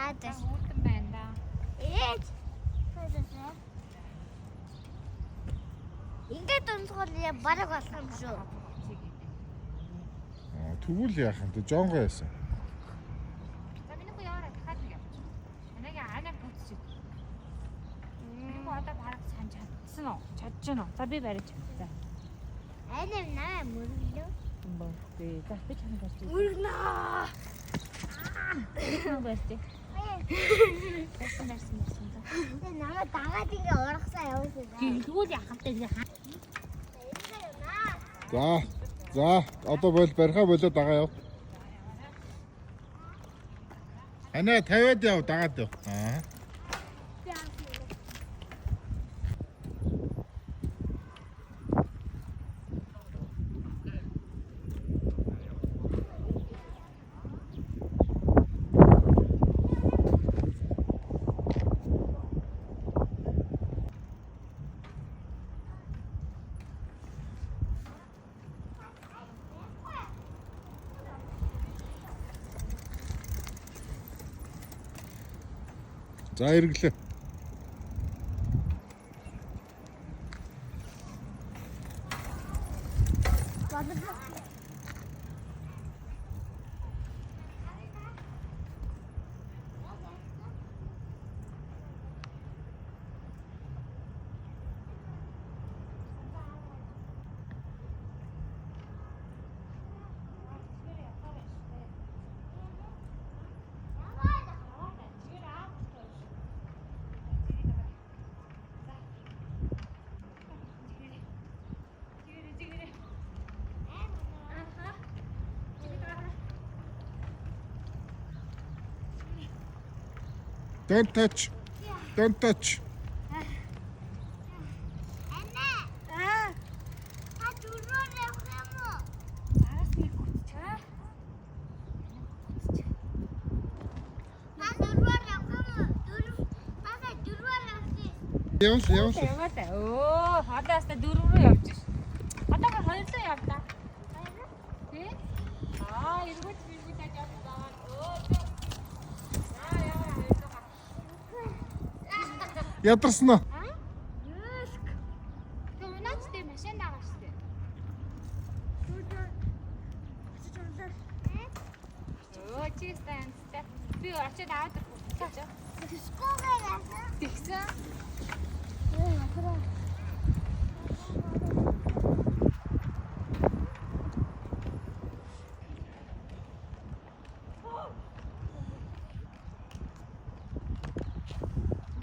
Аадаг. Үүдэн байна да. Ээж. Ингээд унсгал бараг болох юм шүү. Тэгвэл яах юм те жонго яасан. За миний гоо яараа дахиад нэг явчих. Энийг анаа бүтчих. Миний гоо одоо бараг санаж чадсан уу? Чадчихна уу? За би бариж. За. Анаа наа мөрөглөө. Бөө. За би чамд барьж. Мөргнөө. Барьж. Барьсан. Тэ намайг дагаад ингээ ургасаа явуулсан. Тэгвэл яах вэ? За одоо барихаа болоо дагаа яв. Анаа 50-аад яв дагаад яв. За эргэлээ. Don't touch. Don't touch. Явал. Оо, хадаас та дөрөв рүү явж ш. Одоо хоёрлоо явдаа. Тий? Эргүүч таж явдаа. Ядарсан уу? Унаач машин дагаа штэ. Оо, чистэн. Би очиж аваад ирэх. Тэгсэн.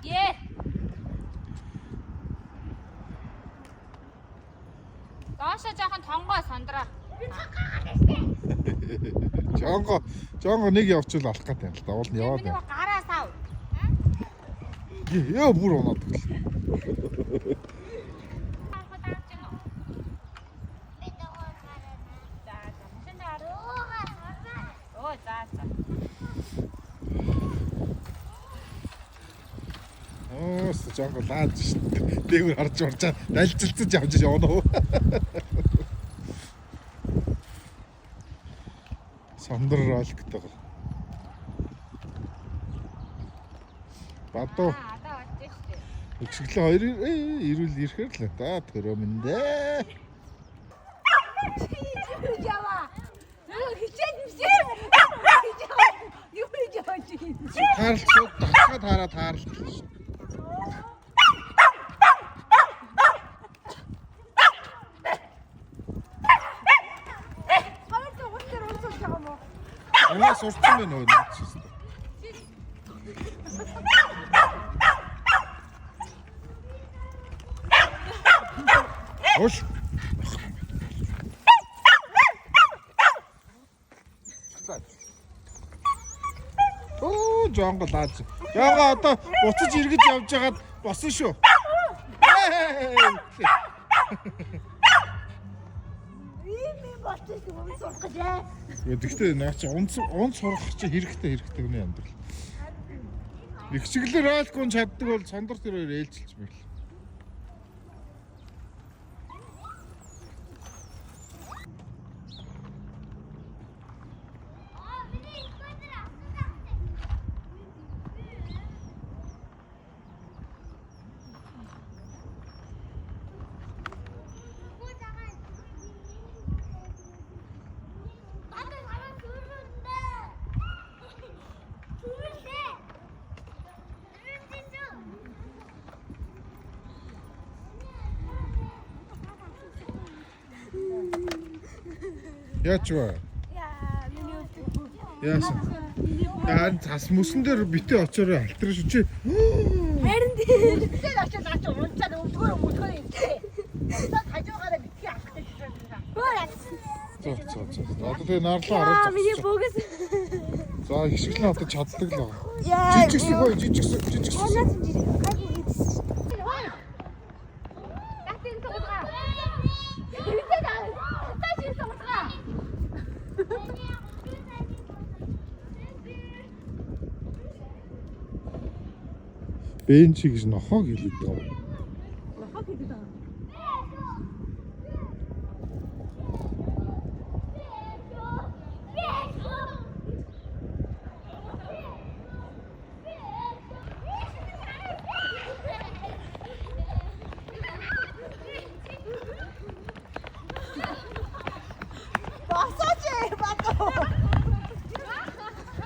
Е. Доошоо жоохон тонгоо сандраа. Жонго нэг явчихвал алах гэдэг юм л да. Уул нь яваад. Миний гараас ав. Яа бүр унаад гэл. Оо за. Жонго лаад ш. Дээгүүр харж урчаа далжилцаж явж явна уу? Сандар роликтэй. Бадуу. Өчиглээ хоёр ирүүл ирэхээр л та төрөө мэндэ. Ява. Хичээд мсэ. Юу хийж явж байна? Таарлцууд тасгаад хараад таарлаа. Анаа сурцсан байна уу наач. Ош. Оо, жонго лааж. Жонго одоо буцаж эргэж явж хагаад босон шүү. Гэхдээ наач унц сурах чи хэрэгтэй хүний амьдрал. Их чиглэлээр роликон чаддаг бол сондөр тэр хоёр ээлжилж байл. Яаж вэ? Яасан? Яан цас мөсөн дээр битээ очоорой алтраа шүү чи. Харин тийм. Тэгээд очиж наач унцаад өвдгөр идэх. Хажуугаараа битгий авахтай шүү. За. Одоо тэгээ наарлаа хараад. Миний богос. За хишгэлэн одоо чаддаг л байгаа. Яа. Жижигсэн. Татын туугаа. Бэн чи гэж нохоо хэлээд байгаа.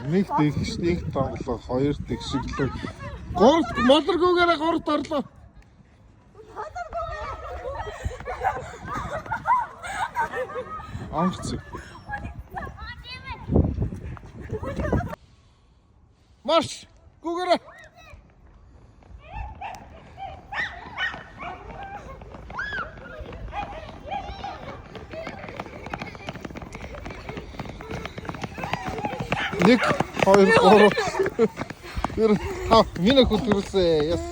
Нэг дэгш нэг тоглоо, хоёр дэгшиглээ. Гурд молоргоогаараа гурд орлоо. Анхц. Марш! Гугаараа. Нэг, хоёр, гурав. Миний хөтөлсөн. Яс.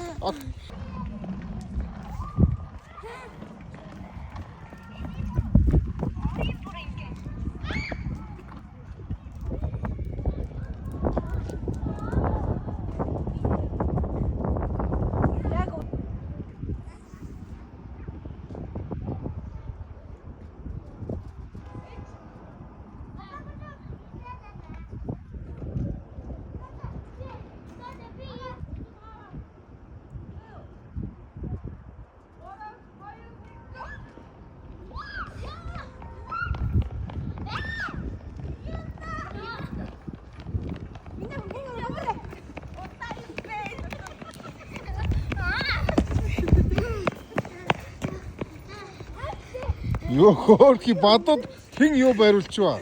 Юу хөөрхи бадад хэн юу бариулчихваа?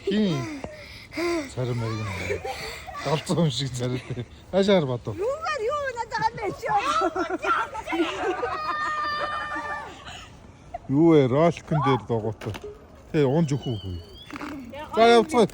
Хин царим мэрэг нэ. Галзуу юм шиг царим. Хашаар бадав. Юугаар юу надад хамаач ёо. Юу вэ? Ролкон дээр догоотой. Тэ унж өхөө хөө. За явцгаа.